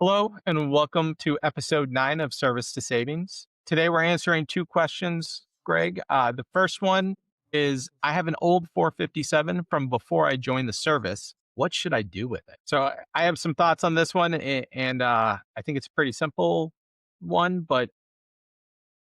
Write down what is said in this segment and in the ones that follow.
Hello, and welcome to episode 9 of Service to Savings. Today, we're answering two questions, Greg. The first one is I have an old 457 from before I joined the service. What should I do with it? So, I have some thoughts on this one, and I think it's a pretty simple one, but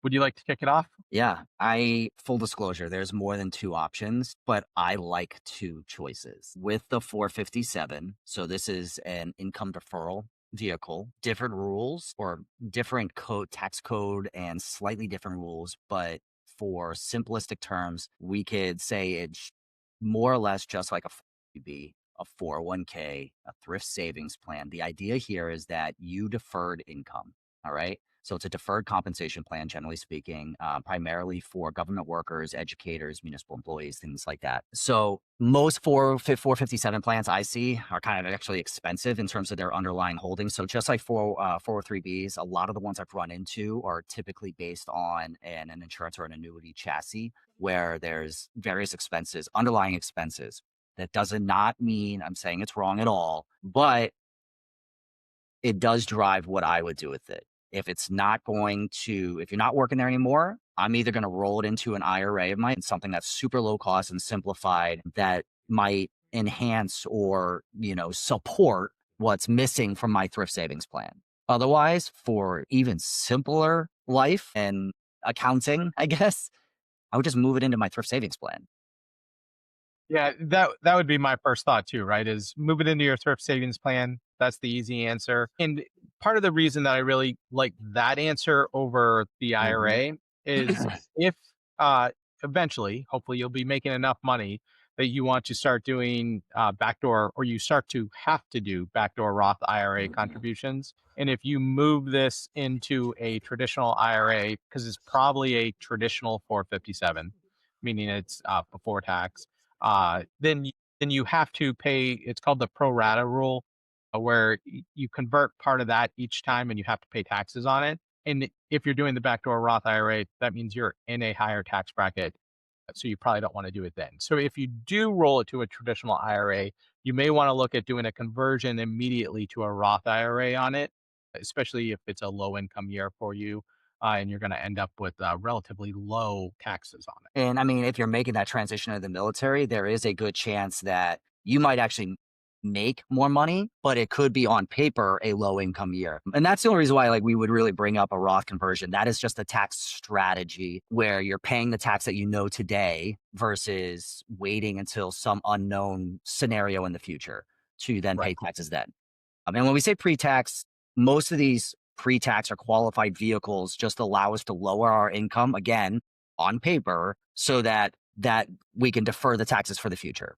would you like to kick it off? Yeah, I full disclosure, there's more than two options, but I like two choices. With the 457, so this is an income deferral vehicle, different rules or different code, tax code, and slightly different rules. But for simplistic terms, we could say it's more or less just like a 401(b), a 401k, a thrift savings plan. The idea here is that you deferred income. All right. So it's a deferred compensation plan, generally speaking, primarily for government workers, educators, municipal employees, things like that. So most 457 plans I see are kind of actually expensive in terms of their underlying holdings. So just like 403Bs, a lot of the ones I've run into are typically based on an insurance or an annuity chassis where there's various expenses, underlying expenses. That does not mean I'm saying it's wrong at all, but it does drive what I would do with it. If it's not going to, if you're not working there anymore, I'm either going to roll it into an IRA of mine, something that's super low cost and simplified that might enhance or, support what's missing from my thrift savings plan. Otherwise, for even simpler life and accounting, I guess, I would just move it into my thrift savings plan. Yeah, that would be my first thought too, right? Is move it into your thrift savings plan. That's the easy answer. And part of the reason that I really like that answer over the Mhm. IRA is if eventually, hopefully, you'll be making enough money that you want to start doing backdoor, or you start to have to do backdoor Roth IRA contributions. And if you move this into a traditional IRA, because it's probably a traditional 457, meaning it's before tax, then you have to pay. It's called the pro rata rule, where you convert part of that each time, and you have to pay taxes on it. And if you're doing the backdoor Roth IRA, that means you're in a higher tax bracket, so you probably don't want to do it then. So if you do roll it to a traditional IRA, you may want to look at doing a conversion immediately to a Roth IRA on it, especially if it's a low income year for you, and you're going to end up with relatively low taxes on it. And I mean, if you're making that transition to the military, there is a good chance that you might actually make more money, but it could be on paper a low income year. And that's the only reason why like we would really bring up a Roth conversion. That is just a tax strategy where you're paying the tax that you know today versus waiting until some unknown scenario in the future to then Right. pay taxes then. And when we say pre-tax, most of these pre-tax or qualified vehicles just allow us to lower our income again on paper so that we can defer the taxes for the future.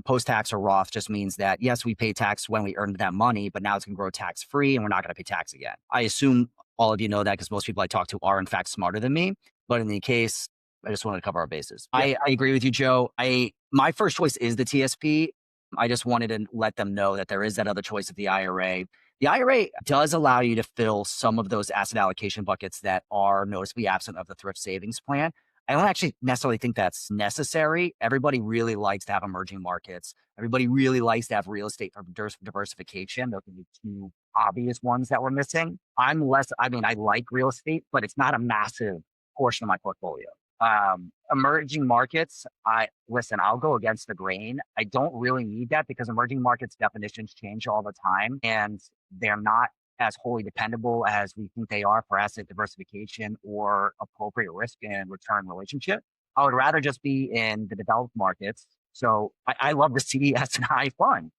Post-tax or Roth just means that yes, we pay tax when we earned that money, but now it's going to grow tax-free and we're not going to pay tax again. I assume all of you know that because most people I talk to are in fact smarter than me. But in the case, I just wanted to cover our bases. Yeah. I agree with you, Joe. My first choice is the TSP. I just wanted to let them know that there is that other choice of the IRA. The IRA does allow you to fill some of those asset allocation buckets that are noticeably absent of the thrift savings plan. I don't actually necessarily think that's necessary. Everybody really likes to have emerging markets. Everybody really likes to have real estate for diversification. Those are the two obvious ones that we're missing. I like real estate, but it's not a massive portion of my portfolio. Emerging markets, I'll go against the grain. I don't really need that because emerging markets definitions change all the time and they're not as wholly dependable as we think they are for asset diversification or appropriate risk and return relationship. I would rather just be in the developed markets. So I love the CDS and I fund.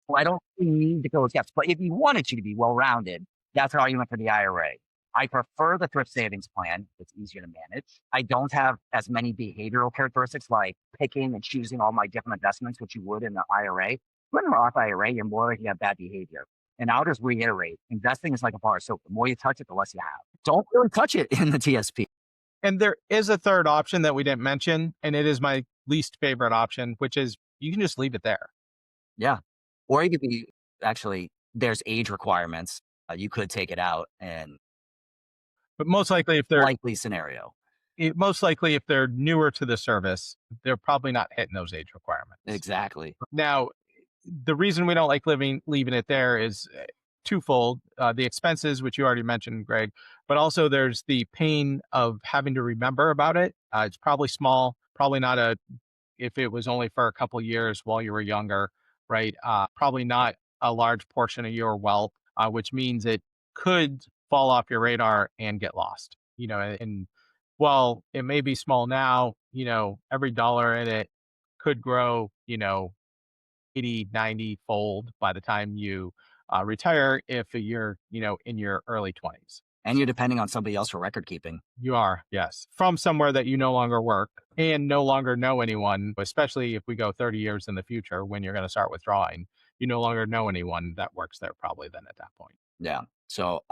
Well, I don't really need to go with yes, but if you wanted you to be well-rounded, that's how you went for the IRA. I prefer the thrift savings plan. It's easier to manage. I don't have as many behavioral characteristics like picking and choosing all my different investments, which you would in the IRA. But in the Roth IRA, you're more likely to have bad behavior. And I'll just reiterate, investing is like a bar of soap. The more you touch it, the less you have. Don't really touch it in the TSP. And there is a third option that we didn't mention, and it is my least favorite option, which is you can just leave it there. Yeah. Or you could be actually, there's age requirements. You could take it out and But most likely, likely scenario. most likely if they're newer to the service, they're probably not hitting those age requirements. Exactly. Now, the reason we don't like leaving it there is twofold: the expenses, which you already mentioned, Greg, but also there's the pain of having to remember about it. It's probably small, probably not a if it was only for a couple years while you were younger, right? Probably not a large portion of your wealth, which means it could fall off your radar and get lost. And while it may be small now, every dollar in it could grow, 80, 90 fold by the time you retire if you're, in your early 20s. And you're depending on somebody else for record keeping. You are, yes. From somewhere that you no longer work and no longer know anyone, especially if we go 30 years in the future when you're going to start withdrawing, you no longer know anyone that works there probably then at that point. Yeah. So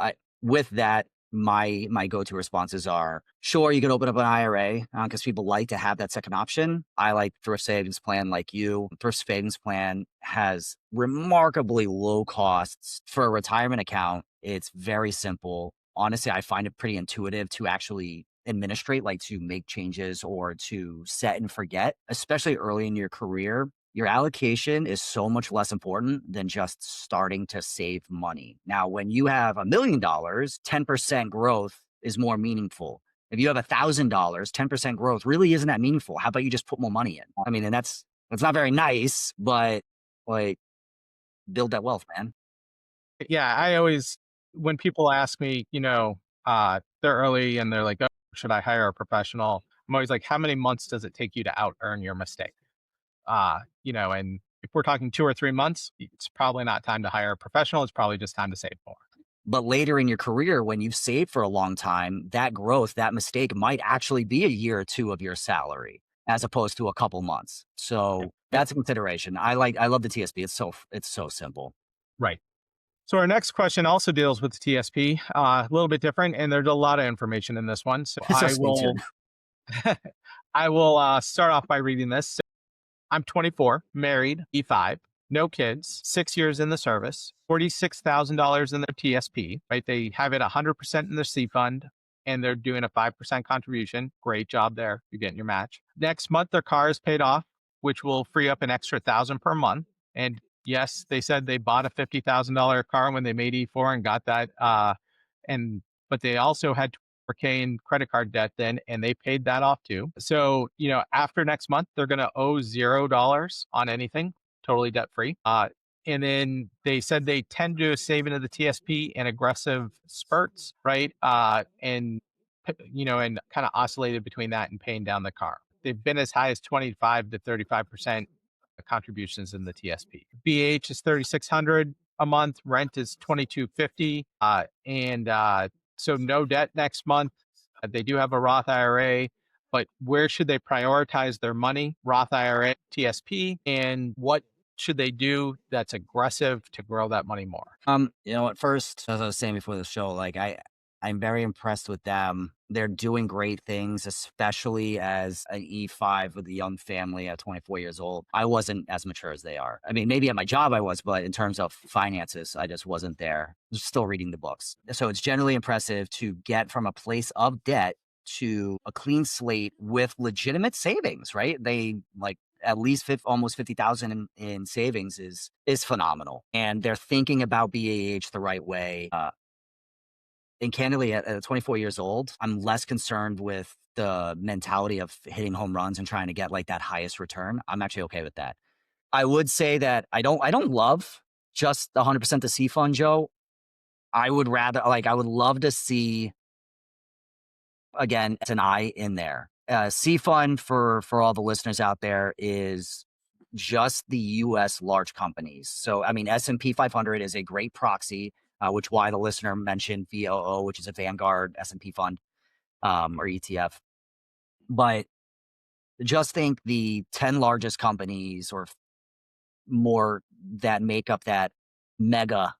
with that, my go-to responses are, sure, you can open up an IRA because people like to have that second option. I like Thrift Savings Plan like you. Thrift Savings Plan has remarkably low costs for a retirement account. It's very simple. Honestly, I find it pretty intuitive to actually administrate, like to make changes or to set and forget, especially early in your career. Your allocation is so much less important than just starting to save money. Now, when you have $1 million, 10% growth is more meaningful. If you have $1,000, 10% growth really isn't that meaningful. How about you just put more money in? I mean, and that's not very nice, but like build that wealth, man. Yeah, when people ask me, they're early and they're like, oh, should I hire a professional? I'm always like, how many months does it take you to out earn your mistake? And if we're talking 2 or 3 months, it's probably not time to hire a professional. It's probably just time to save more. But later in your career, when you've saved for a long time, that growth, that mistake might actually be a year or two of your salary as opposed to a couple months. Yeah. So Yeah. that's a consideration. I love the TSP. It's so simple. Right. So our next question also deals with the TSP, a little bit different, and there's a lot of information in this one. So So I stay tuned. will, I will start off by reading this. I'm 24, married, E5, no kids, 6 years in the service, $46,000 in their TSP, right? They have it 100% in their C fund and they're doing a 5% contribution. Great job there. You're getting your match. Next month, their car is paid off, which will free up an extra 1,000 per month. And yes, they said they bought a $50,000 car when they made E4 and got that. But they also had 4K in credit card debt then, and they paid that off too. So, after next month, they're going to owe $0 on anything, totally debt free. And then they said they tend to save into the TSP in aggressive spurts, right? And kind of oscillated between that and paying down the car. They've been as high as 25 to 35% contributions in the TSP. BH is 3,600 a month. Rent is 2,250. So no debt next month. They do have a Roth IRA, but where should they prioritize their money? Roth IRA, TSP, and what should they do that's aggressive to grow that money more? At first, as I was saying before the show, like I'm very impressed with them. They're doing great things, especially as an E5 with a young family at 24 years old. I wasn't as mature as they are. I mean, maybe at my job I was, but in terms of finances, I just wasn't there. I was still reading the books. So it's generally impressive to get from a place of debt to a clean slate with legitimate savings, right? They like at least almost 50,000 in savings is phenomenal. And they're thinking about BAH the right way. And candidly, at 24 years old, I'm less concerned with the mentality of hitting home runs and trying to get like that highest return. I'm actually okay with that. I would say that I don't love just 100% the C fund, Joe. I would rather I would love to see, again, it's an I in there. C fund for all the listeners out there is just the U.S. large companies. So I mean, S&P 500 is a great proxy, which why the listener mentioned VOO, which is a Vanguard S&P fund or ETF. But just think the 10 largest companies or more that make up that mega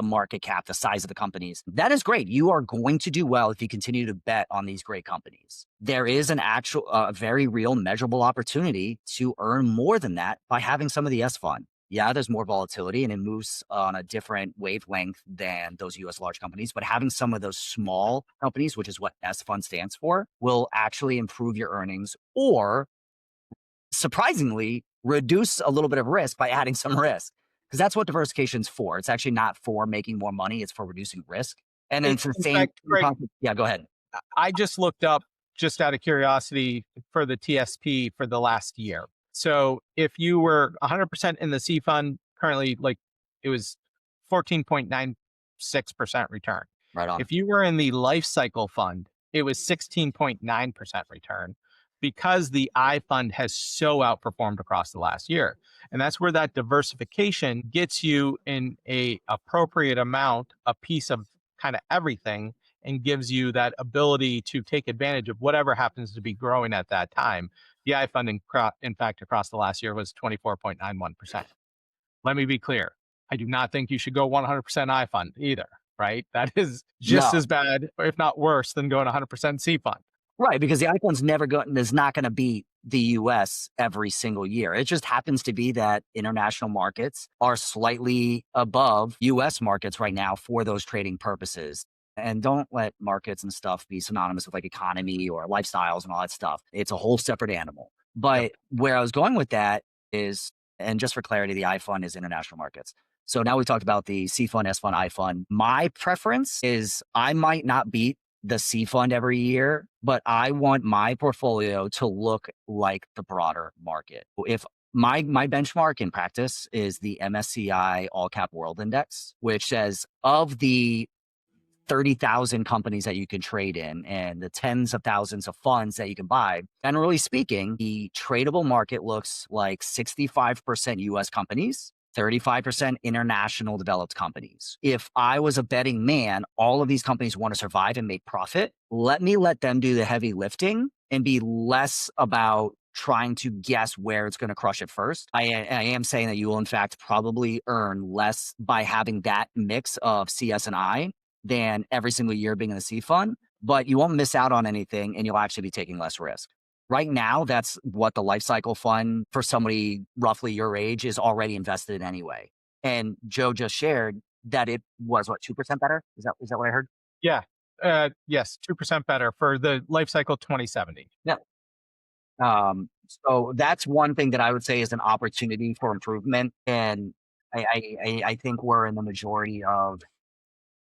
market cap, the size of the companies. That is great. You are going to do well if you continue to bet on these great companies. There is an actual, very real measurable opportunity to earn more than that by having some of the S fund. Yeah, there's more volatility and it moves on a different wavelength than those US large companies, but having some of those small companies, which is what S fund stands for, will actually improve your earnings or surprisingly reduce a little bit of risk by adding some risk. because that's what diversification's for. It's actually not for making more money, it's for reducing risk. And then it's the In same fact, Greg, yeah, go ahead. I just looked up, just out of curiosity, for the TSP for the last year. So if you were 100% in the C fund, currently, like, it was 14.96% return. Right on. If you were in the life cycle fund, it was 16.9% return, because the I fund has so outperformed across the last year. And that's where that diversification gets you in a appropriate amount, a piece of kind of everything, and gives you that ability to take advantage of whatever happens to be growing at that time. The I fund, in fact, across the last year was 24.91%. Let me be clear. I do not think you should go 100% I fund either, right? That is just No. as bad, if not worse, than going 100% C fund. Right, because the iPhone's never going is not gonna beat the US every single year. It just happens to be that international markets are slightly above US markets right now for those trading purposes. And don't let markets and stuff be synonymous with like economy or lifestyles and all that stuff. It's a whole separate animal. Yep. But where I was going with that is, and just for clarity, the iFund is international markets. So now we talked about the C fund, S fund, I fund. My preference is I might not beat the C fund every year, but I want my portfolio to look like the broader market. If my benchmark in practice is the MSCI All Cap World Index, which says of the 30,000 companies that you can trade in and the tens of thousands of funds that you can buy. Generally speaking, the tradable market looks like 65% US companies, 35% international developed companies. If I was a betting man, all of these companies want to survive and make profit. Let them do the heavy lifting and be less about trying to guess where it's going to crush it first. I am saying that you will, in fact, probably earn less by having that mix of CS and I than every single year being in the C fund, but you won't miss out on anything and you'll actually be taking less risk. Right now, that's what the life cycle fund for somebody roughly your age is already invested in anyway. And Joe just shared that it was what, 2% better? Is that what I heard? Yeah. Yes, 2% better for the life cycle 2070. Yeah. So that's one thing that I would say is an opportunity for improvement. And I think we're in the majority of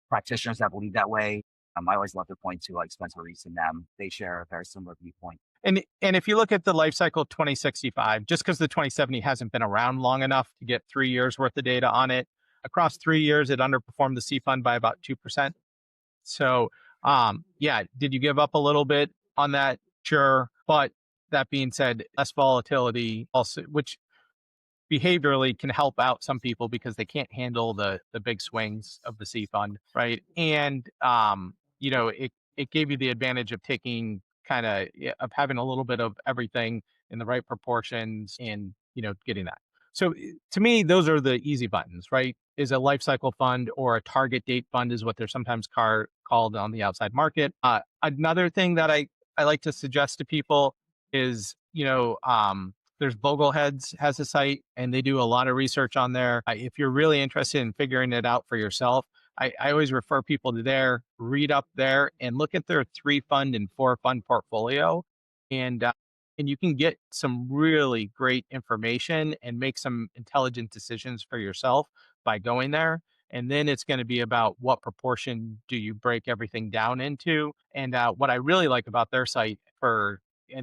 practitioners that believe that way. I always love to point to like Spencer Reese and them. They share a very similar viewpoint. And if you look at the life cycle 2065, just because the 2070 hasn't been around long enough to get 3 years worth of data on it, across 3 years, it underperformed the C fund by about 2%. So, yeah, did you give up a little bit on that? Sure. But that being said, less volatility also, which behaviorally can help out some people because they can't handle the big swings of the C fund, right? And it gave you the advantage of taking kind of, of having a little bit of everything in the right proportions, and getting that. So to me, those are the easy buttons, right? Is a life cycle fund or a target date fund is what they're sometimes called on the outside market. Another thing that I like to suggest to people is, there's Bogleheads has a site, and they do a lot of research on there. If you're really interested in figuring it out for yourself, I always refer people to there, read up there, and look at their 3 fund and 4 fund portfolio, and and you can get some really great information and make some intelligent decisions for yourself by going there. And then it's going to be about what proportion do you break everything down into. And what I really like about their site, and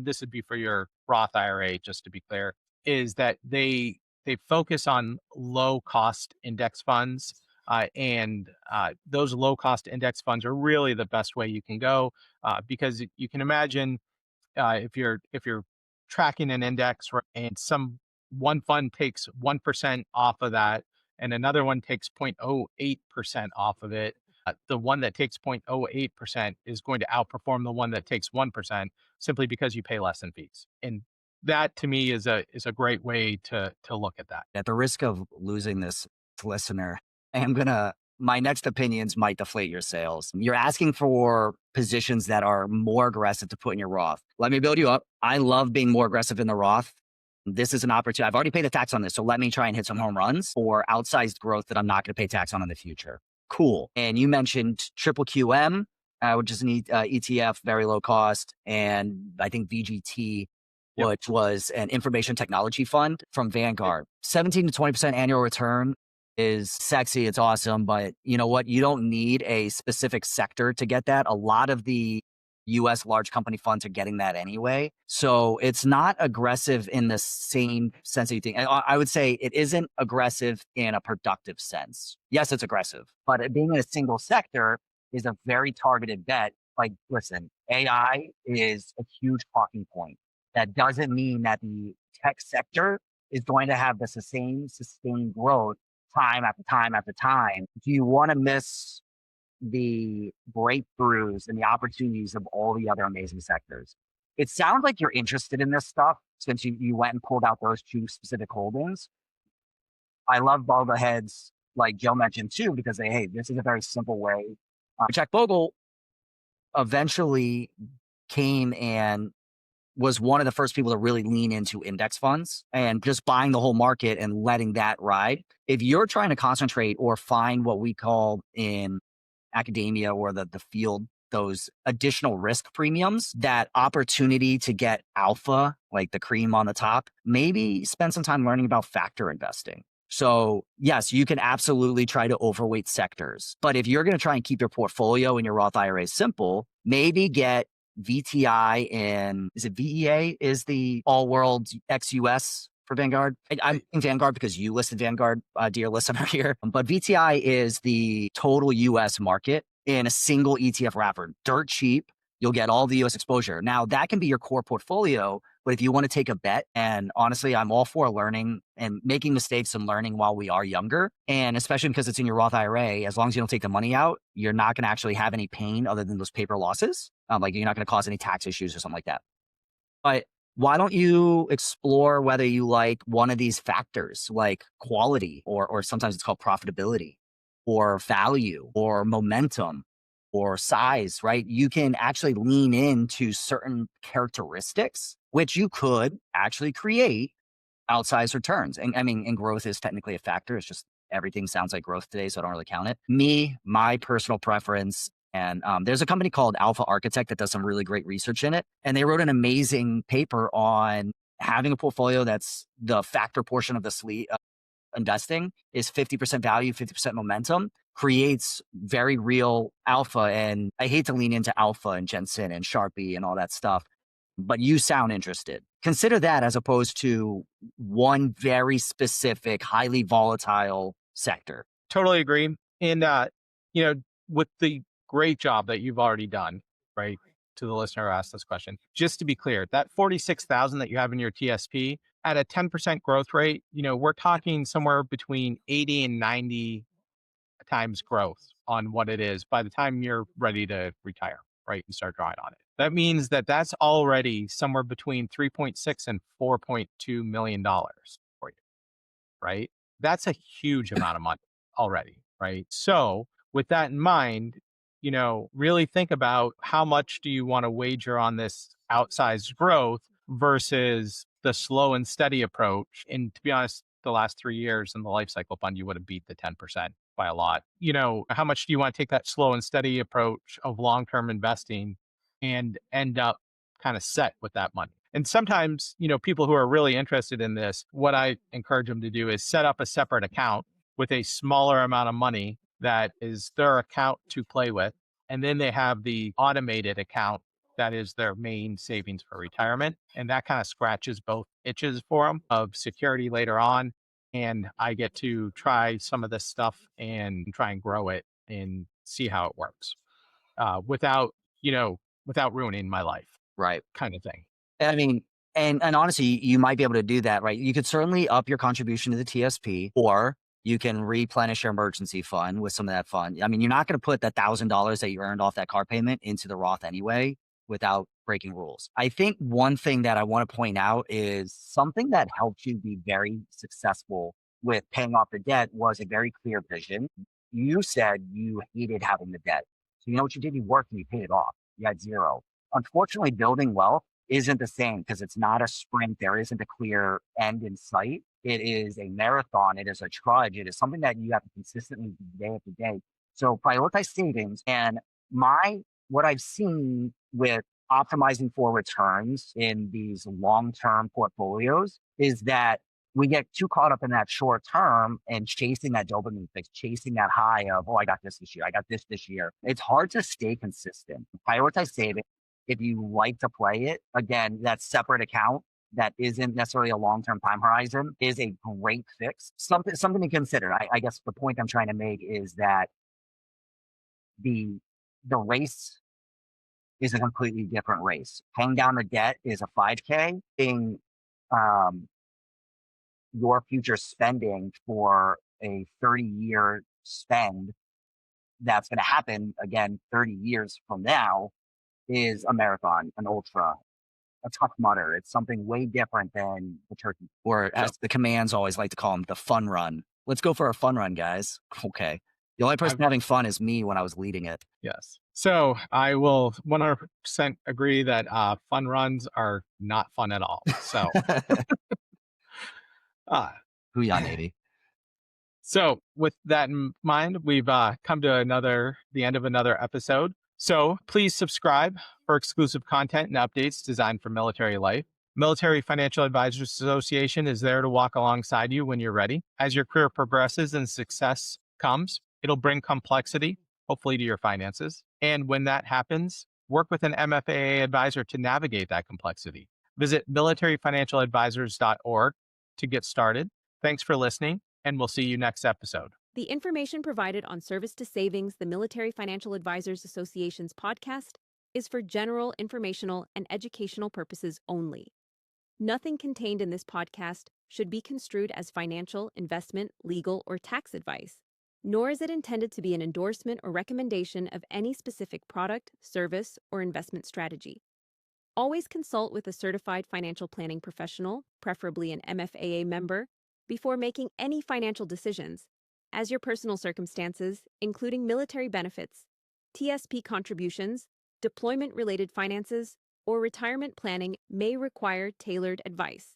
this would be for your Roth IRA, just to be clear, is that they focus on low cost index funds. And those low cost index funds are really the best way you can go, because you can imagine, if you're tracking an index, right, and some one fund takes 1% off of that and another one takes 0.08% off of it, the one that takes 0.08% is going to outperform the one that takes 1%, simply because you pay less in fees. And that to me is a great way to look at that. At the risk of losing this listener, my next opinions might deflate your sales. You're asking for positions that are more aggressive to put in your Roth. Let me build you up. I love being more aggressive in the Roth. This is an opportunity. I've already paid the tax on this. So let me try and hit some home runs or outsized growth that I'm not going to pay tax on in the future. Cool. And you mentioned triple QM, which is an ETF, very low cost. And I think VGT, Yep. which was an information technology fund from Vanguard. 17 to 20% annual return. is sexy, it's awesome, but you know what? You don't need a specific sector to get that. A lot of the US large company funds are getting that anyway. So it's not aggressive in the same sense that you think. I would say it isn't aggressive in a productive sense. Yes, it's aggressive, but it being in a single sector is a very targeted bet. Like, listen, AI is a huge talking point. That doesn't mean that the tech sector is going to have the same sustained growth time after time after time. Do you want to miss the breakthroughs and the opportunities of all the other amazing sectors? It sounds like you're interested in this stuff since you went and pulled out those two specific holdings. I love all the heads like Joe mentioned too, because hey, this is a very simple way. Jack Bogle eventually came and was one of the first people to really lean into index funds and just buying the whole market and letting that ride. If you're trying to concentrate or find what we call in academia or the field, those additional risk premiums, that opportunity to get alpha, like the cream on the top, maybe spend some time learning about factor investing. So yes, you can absolutely try to overweight sectors, but if you're going to try and keep your portfolio and your Roth IRA simple, maybe get VTI and is it VEA is the all world ex-US for Vanguard. I'm in Vanguard because you listed Vanguard, dear listener here. But VTI is the total US market in a single ETF wrapper, dirt cheap. You'll get all the US exposure. Now, that can be your core portfolio. But if you want to take a bet, and honestly, I'm all for learning and making mistakes and learning while we are younger. And especially because it's in your Roth IRA, as long as you don't take the money out, you're not going to actually have any pain other than those paper losses. Like you're not going to cause any tax issues or something like that. But why don't you explore whether you like one of these factors like quality or sometimes it's called profitability or value or momentum or size, right? You can actually lean into certain characteristics, which you could actually create outsized returns. And I mean, and growth is technically a factor. It's just everything sounds like growth today, so I don't really count it. My personal preference, and there's a company called Alpha Architect that does some really great research in it. And they wrote an amazing paper on having a portfolio that's the factor portion of the sleeve investing is 50% value, 50% momentum, creates very real alpha. And I hate to lean into alpha and Jensen and Sharpie and all that stuff, but you sound interested. Consider that as opposed to one very specific, highly volatile sector. Totally agree. And, you know, with the great job that you've already done, right? To the listener who asked this question, just to be clear, that 46,000 that you have in your TSP at a 10% growth rate, we're talking somewhere between 80 and 90 times growth on what it is by the time you're ready to retire, right? And start drawing on it. That means that that's already somewhere between 3.6 and $4.2 million for you, right? That's a huge amount of money already, right? So, with that in mind, really think about how much do you want to wager on this outsized growth versus the slow and steady approach. And to be honest, the last 3 years in the life cycle fund, you would have beat the 10% by a lot. How much do you want to take that slow and steady approach of long term investing and end up kind of set with that money? And sometimes, people who are really interested in this, what I encourage them to do is set up a separate account with a smaller amount of money that is their account to play with. And then they have the automated account that is their main savings for retirement. And that kind of scratches both itches for them of security later on. And I get to try some of this stuff and try and grow it and see how it works without ruining my life, Right. kind of thing. I mean, and honestly, you might be able to do that, right? You could certainly up your contribution to the TSP, or you can replenish your emergency fund with some of that fund. I mean, you're not going to put that $1,000 that you earned off that car payment into the Roth anyway without breaking rules. I think one thing that I want to point out is something that helped you be very successful with paying off the debt was a very clear vision. You said you hated having the debt. So you know what you did? You worked and you paid it off. You had zero. Unfortunately, building wealth isn't the same because it's not a sprint. There isn't a clear end in sight. It is a marathon. It is a trudge. It is something that you have to consistently do day after day. So prioritize savings. And what I've seen with optimizing for returns in these long-term portfolios is that we get too caught up in that short term and chasing that dopamine fix, chasing that high of, oh, I got this year, I got this year. It's hard to stay consistent. Prioritize saving. If you like to play it, again, that separate account that isn't necessarily a long term time horizon is a great fix. Something to consider. I guess the point I'm trying to make is that the the race is a completely different race. Paying down the debt is a 5K. Being um, your future spending for a 30-year spend that's going to happen again 30 years from now is a marathon, an ultra, a tough mudder. It's something way different than the turkey. Or So as the commands always like to call them, the fun run. Let's go for a fun run, guys. Okay. The only person I've having fun is me when I was leading it. yes. So I will 100% agree that fun runs are not fun at all. So uh, Hoo-yah, Navy. So, with that in mind, we've come to the end of another episode. So, please subscribe for exclusive content and updates designed for military life. Military Financial Advisors Association is there to walk alongside you when you're ready. As your career progresses and success comes, it'll bring complexity, hopefully, to your finances. And when that happens, work with an MFAA advisor to navigate that complexity. Visit militaryfinancialadvisors.org to get started. Thanks for listening, and we'll see you next episode. The information provided on Service to Savings, the Military Financial Advisors Association's podcast, is for general, informational, and educational purposes only. Nothing contained in this podcast should be construed as financial, investment, legal, or tax advice, nor is it intended to be an endorsement or recommendation of any specific product, service, or investment strategy. Always consult with a certified financial planning professional, preferably an MFAA member, before making any financial decisions, as your personal circumstances, including military benefits, TSP contributions, deployment-related finances, or retirement planning may require tailored advice.